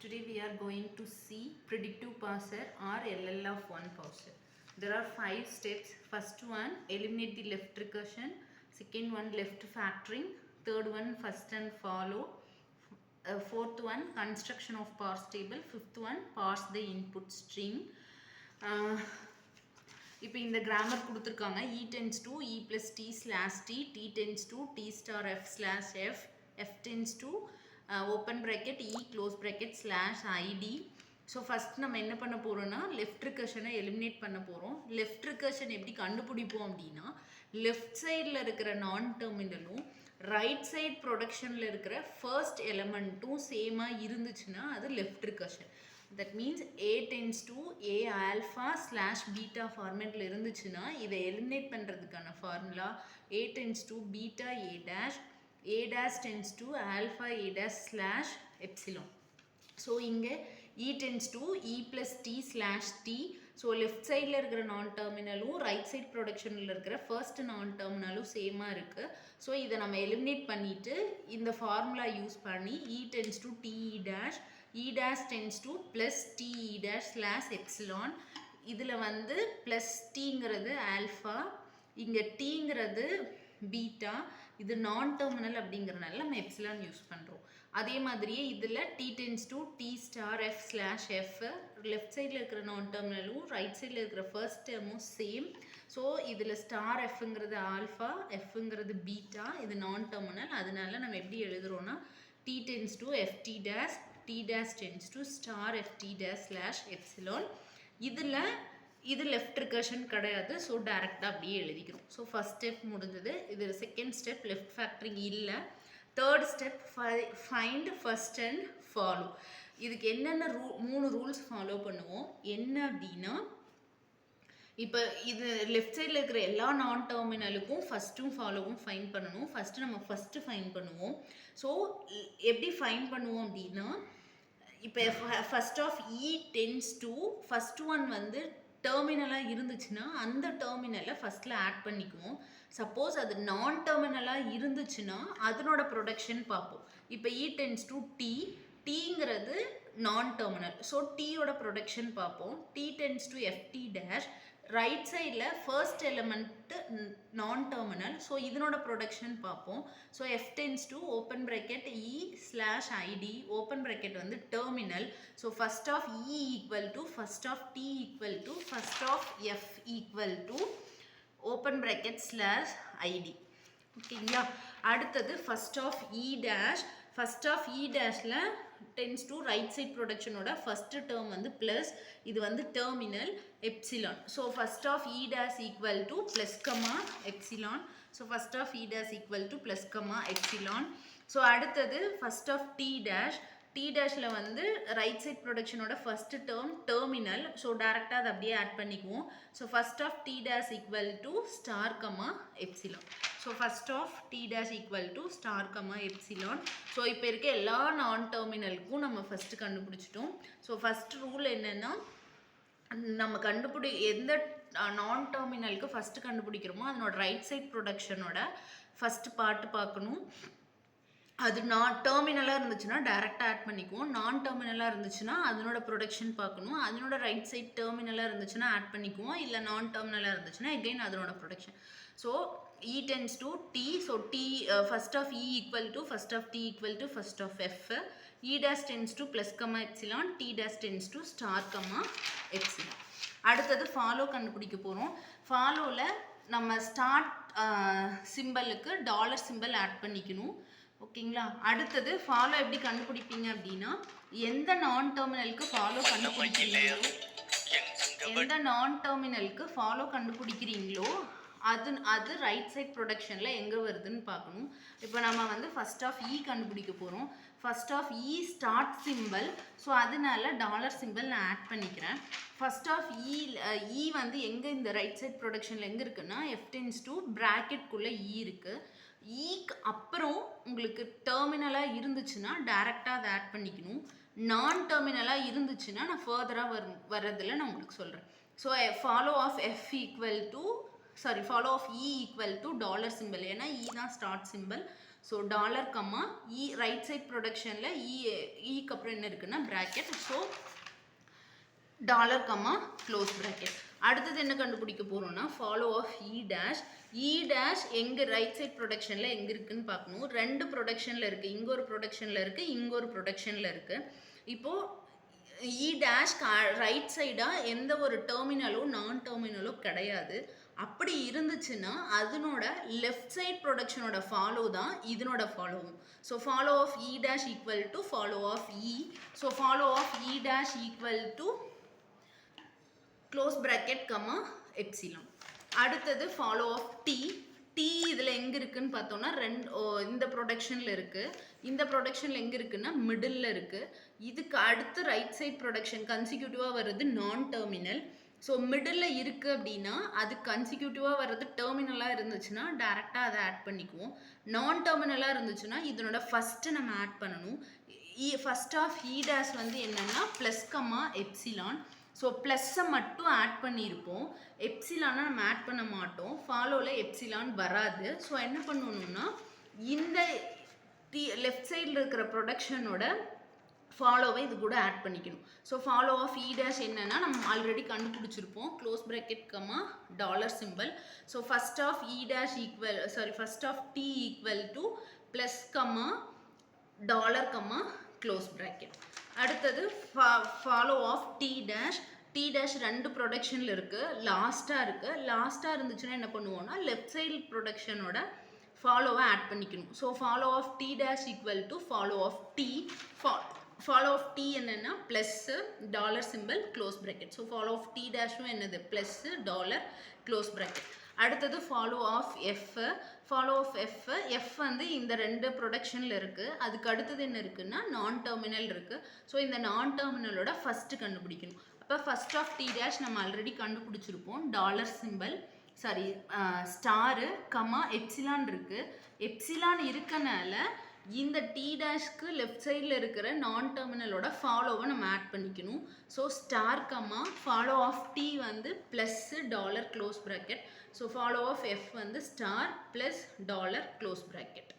Today we are going to see predictive parser or LL of one parser. There are 5 steps. First one, eliminate the left recursion. Second one, left factoring. Third one, first and follow. Fourth one, construction of parse table. Fifth one, parse the input string. இப்போ இந்த grammar கொடுத்துருக்காங்க e tends to e plus t slash t, t tends to t star f slash f, f tends to open bracket e close bracket slash id. So first நம்ம என்ன பண்ண போகிறோம்னா left ரிகர்ஷனை eliminate பண்ண போகிறோம். Left recursion எப்படி கண்டுபிடிப்போம் அப்படின்னா left சைடில் இருக்கிற நான் டெர்மினலும் ரைட் சைட் ப்ரொடக்ஷனில் இருக்கிற ஃபர்ஸ்ட் எலமெண்ட்டும் சேமாக இருந்துச்சுன்னா அது left recursion. That means a tends to a alpha slash beta ஃபார்மேட்டில் இருந்துச்சுன்னா இதை எலிமினேட் பண்ணுறதுக்கான formula a tends to beta a dash tends to alpha a dash slash epsilon. So இங்கே e tends to e plus t slash t. So left சைடில் இருக்கிற நான் டெர்மினலும் right side ப்ரொடக்ஷனில் இருக்கிற ஃபர்ஸ்ட் நான் டெர்மினலும் சேமாக இருக்குது. ஸோ இதை நம்ம எலிமினேட் பண்ணிவிட்டு இந்த ஃபார்முலா யூஸ் பண்ணி e tends to t e dash tends to plus t e dash slash epsilon. இதில் வந்து plus tங்கிறது ஆல்ஃபா, இங்கே tங்கிறது பீட்டா, இது நான் டெர்மினல் அப்படிங்கிறனால நம்ம எப்சிலான் யூஸ் பண்ணுறோம். அதே மாதிரியே இதில் t tends to t star f slash f, left சைடில் இருக்கிற நான் டெர்மினலும் ரைட் சைடில் இருக்கிற ஃபர்ஸ்ட் டேர்மும் சேம். ஸோ இதில் ஸ்டார் எஃப்ங்கிறது ஆல்ஃபா, எஃப்ங்கிறது பீட்டா, இது நான் டெர்மினல். அதனால நம்ம எப்படி எழுதுகிறோன்னா t tends to ft dash, t dash tends to star ft dash slash epsilon. இது லெஃப்ட் ரிகர்ஷன் கிடையாது. ஸோ டேரெக்டாக அப்படியே எழுதிக்கிறோம். ஸோ ஃபஸ்ட் ஸ்டெப் முடிஞ்சது. இது செகண்ட் ஸ்டெப் லெஃப்ட் ஃபேக்டரிங் இல்லை. Third step find first and follow. இதுக்கு என்னென்ன 3 ரூல்ஸ் ஃபாலோ பண்ணுவோம். என்ன அப்படின்னா இப்போ இது லெஃப்ட் சைடில் இருக்கிற எல்லா நான் டெர்மினலுக்கும் ஃபஸ்ட்டும் ஃபாலோவும் ஃபைன் பண்ணணும். ஃபஸ்ட்டு நம்ம ஃபஸ்ட்டு ஃபைன் பண்ணுவோம். ஸோ எப்படி ஃபைன் பண்ணுவோம் அப்படின்னா இப்போ first of E tends to first one வந்து டெர்மினலாக இருந்துச்சுன்னா அந்த டெர்மினலை ஃபஸ்ட்டில் ஆட் பண்ணிக்குவோம். சப்போஸ் அது நான் டெர்மினலாக இருந்துச்சுன்னா அதனோட ப்ரொடக்ஷன் பார்ப்போம். இப்போ இ டென்ஸ் டு டீங்கிறது நான் டெர்மினல். ஸோ டீயோட ப்ரொடக்ஷன் பார்ப்போம். T tends to FT dash, right சைடில் first element non terminal. So இதனோட ப்ரொடக்ஷன் பார்ப்போம். So F tends to open bracket E slash ID, open bracket வந்து terminal. So first of E equal to first of T equal to first of F equal to open bracket slash ID. ஓகேங்களா. அடுத்தது first of E dash, first of E டேஷில் tends to right side ப்ரொடக்ஷனோட first term வந்து plus, இது வந்து terminal epsilon. So first of E dash equal to plus comma epsilon. So first of E dash equal to plus comma epsilon. So அடுத்தது first of T dash, T டேஷில் வந்து right side ப்ரொடக்ஷனோட first term terminal. So டேரெக்டாக அதை அப்படியே add பண்ணிக்குவோம். So first of T dash equal to star comma epsilon. So first of T dash equal to star comma epsilon. So இப்போ இருக்க எல்லா நான் டெர்மினலுக்கும் நம்ம ஃபஸ்ட்டு கண்டுபிடிச்சிட்டோம். ஸோ ஃபஸ்ட் ரூல் என்னென்னா நம்ம எந்த நான் டெர்மினலுக்கு ஃபஸ்ட்டு கண்டுபிடிக்கிறோமோ அதனோட ரைட் சைட் ப்ரொடக்ஷனோட ஃபஸ்ட்டு பார்ட்டு பார்க்கணும். அது நான் டெர்மினலாக இருந்துச்சுன்னா டேரெக்டாக ஆட் பண்ணிக்குவோம். நான் டெர்மினலாக இருந்துச்சுன்னா அதனோட ப்ரொடக்ஷன் பார்க்கணும். அதனோட ரைட் சைட் டெர்மினலாக இருந்துச்சுன்னா ஆட் பண்ணிக்குவோம். இல்லை நான் டெர்மினலாக இருந்துச்சுன்னா எகெயின் அதனோட production. So e tends to t. So t first of e equal to first of t equal to first of f. e dash tends to plus comma epsilon, t dash tends to star comma epsilon. அடுத்தது follow கண்டுபிடிக்க போகிறோம். ஃபாலோவில் நம்ம start சிம்பிளுக்கு dollar simple add பண்ணிக்கணும். ஓகேங்களா. அடுத்தது follow எப்படி கண்டுபிடிப்பீங்க அப்படின்னா எந்த நான் டெர்மினலுக்கு ஃபாலோ கண்டுபிடிக்கிறீங்களோ எந்த நான் டெர்மினலுக்கு ஃபாலோ கண்டுபிடிக்கிறீங்களோ அது ரைட் சைட் ப்ரொடக்ஷனில் எங்கே வருதுன்னு பார்க்கணும். இப்போ நம்ம வந்து ஃபஸ்ட் ஆஃப் இ கண்டுபிடிக்க போகிறோம். First of E start symbol. So அதனால டாலர் சிம்பிள் நான் ஆட் பண்ணிக்கிறேன். ஃபஸ்ட் ஆஃப் இ வந்து எங்கே இந்த ரைட் சைட் ப்ரொடக்ஷனில் எங்கே இருக்குன்னா எஃப் டென்ஸ் டு ப்ராக்கெட்குள்ளே இ இருக்குது. ஈக்கு அப்புறம் உங்களுக்கு டெர்மினலாக இருந்துச்சுன்னா டேரெக்டாக அதை ஆட் பண்ணிக்கணும். நான் டெர்மினலாக இருந்துச்சுன்னா நான் ஃபர்தராக வர்றதில் நான் உங்களுக்கு சொல்கிறேன். So follow of F equal to follow of e equal to dollar symbol. ஏன்னா e தான் start symbol. So dollar comma E right side ப்ரொடக்ஷனில் இக்கு அப்புறம் என்ன இருக்குன்னா bracket. So dollar comma close bracket. அடுத்தது என்ன கண்டுபிடிக்க போகிறோம்னா follow of E dash. E dash எங்கே ரைட் சைட் ப்ரொடக்ஷனில் எங்கே இருக்குதுன்னு பார்க்கணும். 2 ப்ரொடக்ஷனில் இருக்குது, இங்கே ஒரு ப்ரொடக்ஷனில் இருக்குது, இங்கே ஒரு ப்ரொடக்ஷனில் இருக்குது. இப்போது இ டேஷ் ரைட் சைடாக எந்த ஒரு டெர்மினலோ நான் டெர்மினலோ கிடையாது. அப்படி இருந்துச்சுன்னா அதனோட லெஃப்ட் சைட் ப்ரொடக்ஷனோட ஃபாலோ தான் இதனோட ஃபாலோவும். So follow of E dash equal to follow of E. So follow of E dash equal to close bracket comma epsilon. அடுத்தது ஃபாலோ ஆஃப் டி. டி இதில் எங்கே இருக்குதுன்னு பார்த்தோன்னா இந்த ப்ரொடக்ஷனில் இருக்குது. இந்த ப்ரொடக்ஷனில் எங்கே இருக்குன்னா மிடில் இருக்குது. இதுக்கு அடுத்து ரைட் சைட் ப்ரொடக்ஷன் கன்சிக்யூட்டிவாக வர்றது நான் டெர்மினல். ஸோ மிடில் இருக்குது அப்படின்னா அது கன்சிக்யூட்டிவாக வர்றது டெர்மினலாக இருந்துச்சுன்னா டேரெக்டாக அதை ஆட் பண்ணிக்குவோம். நான் டெர்மினலாக இருந்துச்சுன்னா இதனோட ஃபஸ்ட்டு நம்ம ஆட் பண்ணணும். ஃபஸ்ட் ஆஃப் இ டேஷ் வந்து என்னென்னா ப்ளஸ் கம்மா எப்சிலான். ஸோ ப்ளஸ்ஸை மட்டும் ஆட் பண்ணியிருப்போம், எப்சிலானை நம்ம ஆட் பண்ண மாட்டோம். ஃபாலோவில் எப்சிலான் வராது. ஸோ என்ன பண்ணணும்னா இந்த லெஃப்ட் சைடில் இருக்கிற ப்ரொடக்ஷனோட ஃபாலோவை இது கூட ஆட் பண்ணிக்கணும். So follow of E dash என்னென்னா நம்ம ஆல்ரெடி கண்டுபிடிச்சிருப்போம், close bracket comma dollar symbol. So first of E dash first of T equal to plus comma dollar comma close bracket. அடுத்தது follow of T dash. T dash 2 ப்ரொடக்ஷனில் இருக்குது, லாஸ்ட்டாக இருக்குது. லாஸ்ட்டாக இருந்துச்சுன்னா என்ன பண்ணுவோம்னா லெஃப்ட் சைடு ப்ரொடக்ஷனோட ஃபாலோவை ஆட் பண்ணிக்கணும். So follow of T dash equal to follow of T. Follow of T என்னென்னா plus dollar symbol close bracket. So follow of T டேஷும் என்னது ப்ளஸ்ஸு டாலர் க்ளோஸ் ப்ராக்கெட். அடுத்தது follow of F. Follow of F வந்து இந்த 2 ப்ரொடக்ஷனில் இருக்குது. அதுக்கு அடுத்தது என்ன இருக்குன்னா நான் டெர்மினல் இருக்குது. ஸோ இந்த நான் டெர்மினலோட ஃபஸ்ட்டு கண்டுபிடிக்கணும். அப்போ ஃபஸ்ட் ஆஃப் டி டேஷ் நம்ம ஆல்ரெடி கண்டுபிடிச்சிருப்போம், டாலர் சிம்பிள் ஸ்டாரு கம்மா எப்சிலான் இருக்குது. எப்சிலான் இருக்கனால இந்த டி டேஷ்க்கு லெஃப்ட் சைடில் இருக்கிற நான் டெர்மினலோட ஃபாலோவை நம்ம ஆட் பண்ணிக்கணும். So star comma follow of T வந்து plus dollar close bracket. So follow of F வந்து star plus dollar close bracket.